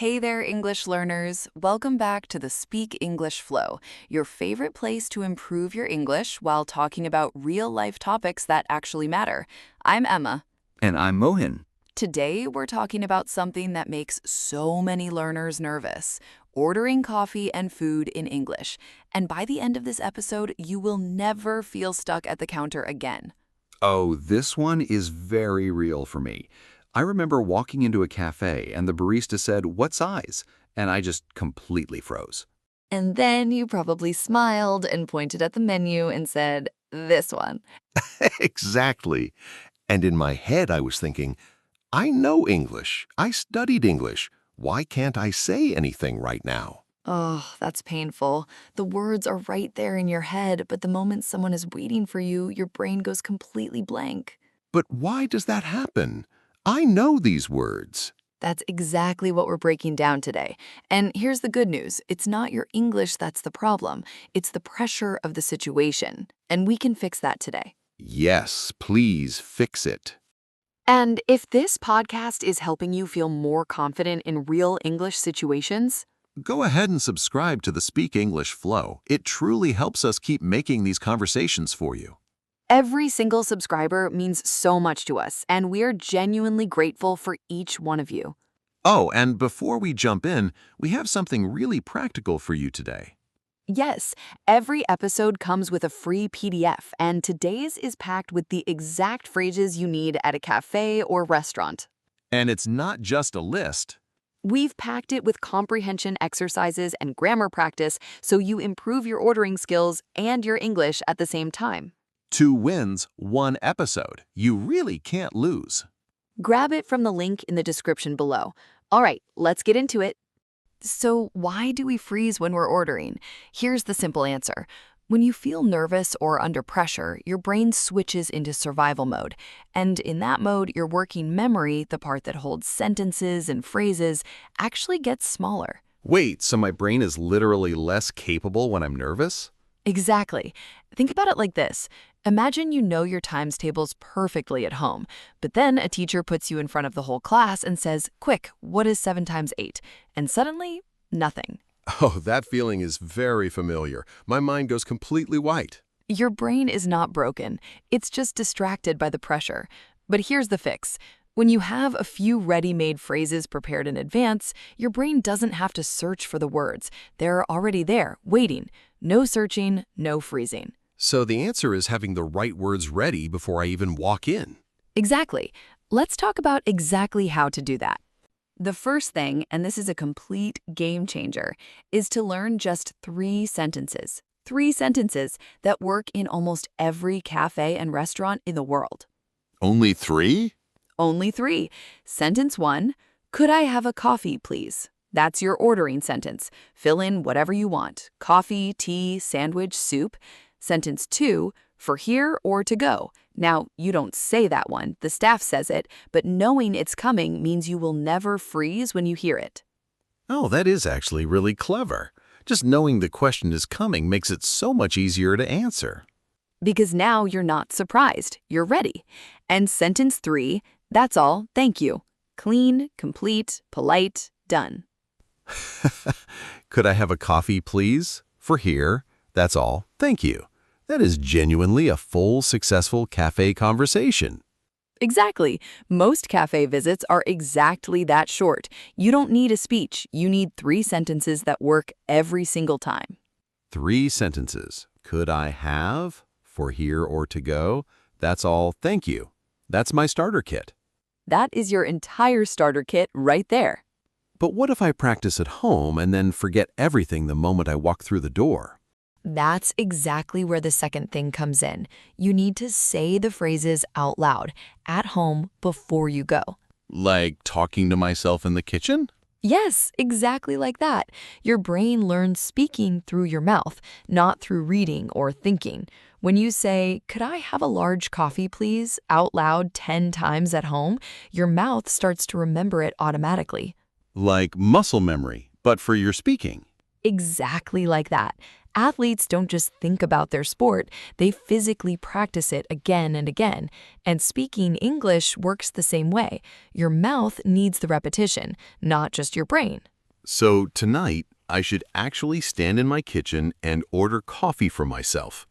Hey there, English learners. Welcome back to the Speak English Flow, your favorite place to improve your English while talking about real-life topics that actually matter. I'm Emma. And I'm Mohin. Today, we're talking about something that makes so many learners nervous, ordering coffee and food in English. And by the end of this episode, you will never feel stuck at the counter again. Oh, this one is very real for me. I remember walking into a cafe and the barista said, "What size?" And I just completely froze. And then you probably smiled and pointed at the menu and said, "This one." Exactly. And in my head, I was thinking, I know English. I studied English. Why can't I say anything right now? Oh, that's painful. The words are right there in your head, but the moment someone is waiting for you, your brain goes completely blank. But why does that happen? I know these words. That's exactly what we're breaking down today. And here's the good news. It's not your English that's the problem. It's the pressure of the situation. And we can fix that today. Yes, please fix it. And if this podcast is helping you feel more confident in real English situations, Go ahead and subscribe to the Speak English Flow. It truly helps us keep making these conversations for you. every single subscriber means so much to us, and we're genuinely grateful for each one of you. Oh, and before we jump in, we have something really practical for you today. Yes, every episode comes with a free PDF, and today's is packed with the exact phrases you need at a cafe or restaurant. And it's not just a list. We've packed it with comprehension exercises and grammar practice so you improve your ordering skills and your English at the same time. 2 wins, 1 episode. You really can't lose. Grab it from the link in the description below. All right, let's get into it. So, why do we freeze when we're ordering? Here's the simple answer. When you feel nervous or under pressure, your brain switches into survival mode. And in that mode, your working memory, the part that holds sentences and phrases, actually gets smaller. Wait, so my brain is literally less capable when I'm nervous? Exactly. Think about it like this. Imagine you know your times tables perfectly at home, but then a teacher puts you in front of the whole class and says, "Quick, what is 7 times 8?" And suddenly, nothing. Oh, that feeling is very familiar. My mind goes completely white. Your brain is not broken. It's just distracted by the pressure. But here's the fix. When you have a few ready-made phrases prepared in advance, your brain doesn't have to search for the words. They're already there, waiting. No searching, no freezing. So the answer is having the right words ready before I even walk in. Exactly. Let's talk about exactly how to do that. The first thing, and this is a complete game changer, is to learn just 3 sentences. 3 sentences that work in almost every cafe and restaurant in the world. Only 3? Only 3. Sentence 1, "Could I have a coffee, please?" That's your ordering sentence. Fill in whatever you want. Coffee, tea, sandwich, soup. Sentence 2, "For here or to go." Now, you don't say that one, the staff says it, but knowing it's coming means you will never freeze when you hear it. Oh, that is actually really clever. Just knowing the question is coming makes it so much easier to answer. Because now you're not surprised, you're ready. And sentence 3, "That's all, thank you." Clean, complete, polite, done. Could I have a coffee, please? For here. That's all. Thank you. That is genuinely a full, successful cafe conversation. Exactly. Most cafe visits are exactly that short. You don't need a speech. You need 3 sentences that work every single time. 3 sentences. Could I have? For here or to go? That's all. Thank you. That's my starter kit. That is your entire starter kit right there. But what if I practice at home and then forget everything the moment I walk through the door? That's exactly where the second thing comes in. You need to say the phrases out loud, at home, before you go. Like talking to myself in the kitchen? Yes, exactly like that. Your brain learns speaking through your mouth, not through reading or thinking. When you say, "Could I have a large coffee, please?" out loud 10 times at home, your mouth starts to remember it automatically. Like muscle memory, but for your speaking. Exactly like that. Athletes don't just think about their sport, they physically practice it again and again. And speaking English works the same way. Your mouth needs the repetition, not just your brain. So tonight, I should actually stand in my kitchen and order coffee for myself.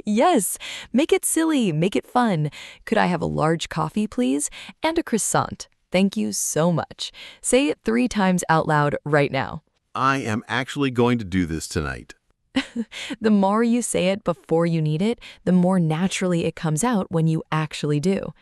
Yes, make it silly, make it fun. Could I have a large coffee, please? And a croissant. Thank you so much. Say it 3 times out loud right now. I am actually going to do this tonight. The more you say it before you need it, the more naturally it comes out when you actually do.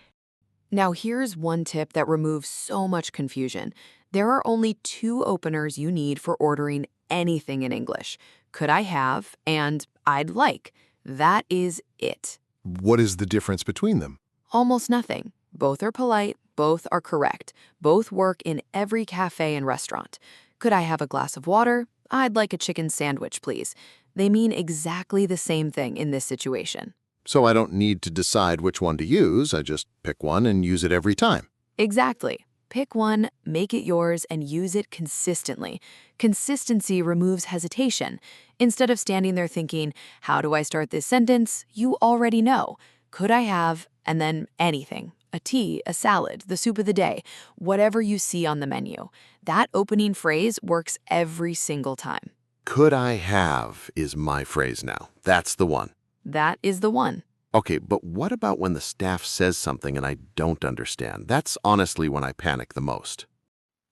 Now, here's one tip that removes so much confusion. There are only 2 openers you need for ordering anything in English. Could I have and I'd like. That is it. What is the difference between them? Almost nothing. Both are polite, both are correct. Both work in every cafe and restaurant. Could I have a glass of water? I'd like a chicken sandwich, please. They mean exactly the same thing in this situation. So I don't need to decide which one to use, I just pick one and use it every time. Exactly. Pick one, make it yours, and use it consistently. Consistency removes hesitation. Instead of standing there thinking, how do I start this sentence? You already know. Could I have, and then anything. A tea, a salad, the soup of the day, whatever you see on the menu. That opening phrase works every single time. Could I have is my phrase now. That's the one. That is the one. Okay, but what about when the staff says something and I don't understand? That's honestly when I panic the most.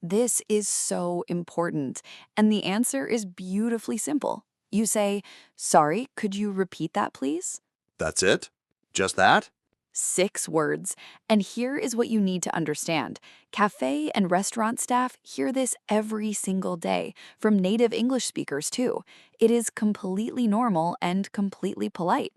This is so important, and the answer is beautifully simple. You say, sorry, could you repeat that, please? That's it? Just that? 6 words. And here is what you need to understand. Cafe and restaurant staff hear this every single day, from native English speakers too. It is completely normal and completely polite.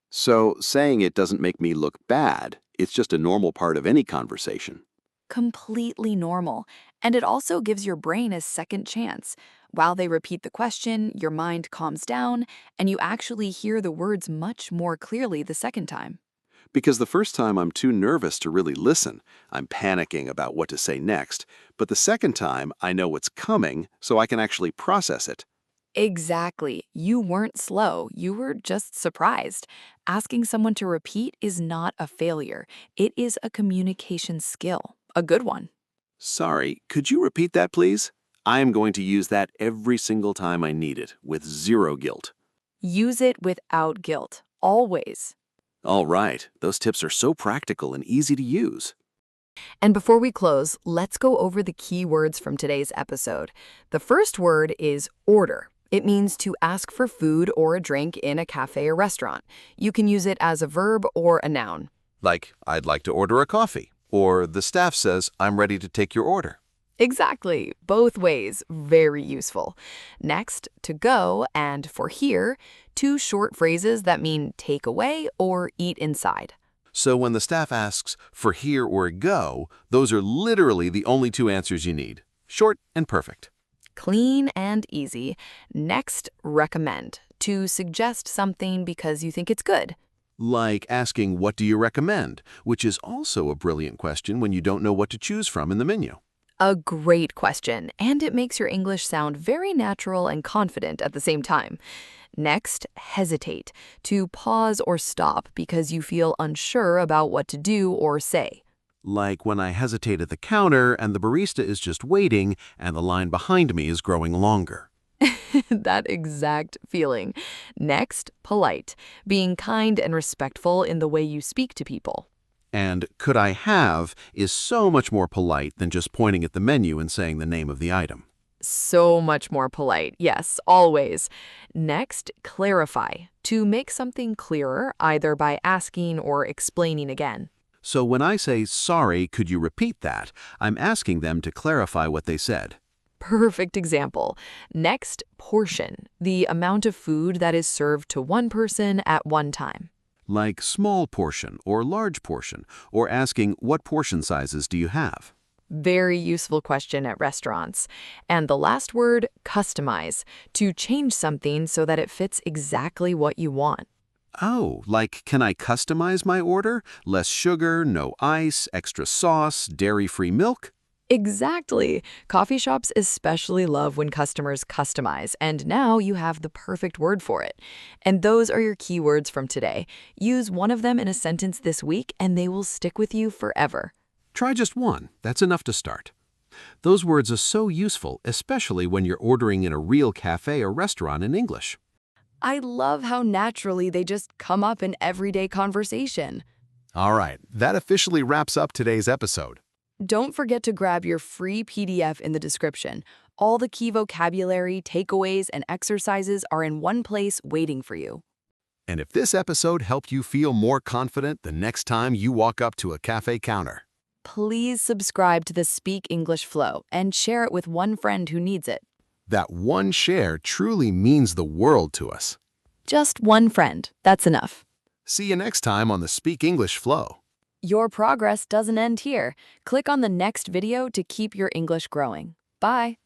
So saying it doesn't make me look bad. It's just a normal part of any conversation. Completely normal. And it also gives your brain a second chance. While they repeat the question, your mind calms down, and you actually hear the words much more clearly the second time. Because the first time I'm too nervous to really listen. I'm panicking about what to say next. But the second time, I know what's coming, so I can actually process it. Exactly. You weren't slow. You were just surprised. Asking someone to repeat is not a failure. It is a communication skill. A good one. Sorry, could you repeat that, please? I am going to use that every single time I need it, with 0 guilt. Use it without guilt. Always. All right, those tips are so practical and easy to use. And before we close, let's go over the key words from today's episode. The first word is order. It means to ask for food or a drink in a cafe or restaurant. You can use it as a verb or a noun. Like, I'd like to order a coffee. Or the staff says, I'm ready to take your order. Exactly. Both ways. Very useful. Next, to go and for here, 2 short phrases that mean take away or eat inside. So when the staff asks for here or go, those are literally the only 2 answers you need. Short and perfect. Clean and easy. Next, recommend. To suggest something because you think it's good. Like asking, what do you recommend? Which is also a brilliant question when you don't know what to choose from in the menu. A great question, and it makes your English sound very natural and confident at the same time. Next, hesitate. To pause or stop because you feel unsure about what to do or say. Like when I hesitate at the counter and the barista is just waiting and the line behind me is growing longer. That exact feeling. Next, polite. Being kind and respectful in the way you speak to people. And could I have is so much more polite than just pointing at the menu and saying the name of the item. So much more polite. Yes, always. Next, clarify. To make something clearer, either by asking or explaining again. So when I say, sorry, could you repeat that, I'm asking them to clarify what they said. Perfect example. Next, portion. The amount of food that is served to one person at one time. Like small portion or large portion, or asking what portion sizes do you have? Very useful question at restaurants. And the last word, customize. To change something so that it fits exactly what you want. Oh, like can I customize my order? Less sugar, no ice, extra sauce, dairy-free milk? Exactly. Coffee shops especially love when customers customize, and now you have the perfect word for it. And those are your keywords from today. Use one of them in a sentence this week, and they will stick with you forever. Try just one. That's enough to start. Those words are so useful, especially when you're ordering in a real cafe or restaurant in English. I love how naturally they just come up in everyday conversation. All right, that officially wraps up today's episode. Don't forget to grab your free PDF in the description. All the key vocabulary, takeaways, and exercises are in one place waiting for you. And if this episode helped you feel more confident the next time you walk up to a cafe counter, Please subscribe to the Speak English Flow and share it with one friend who needs it. that one share truly means the world to us. Just one friend, that's enough. See you next time on the Speak English Flow. Your progress doesn't end here. Click on the next video to keep your English growing. Bye.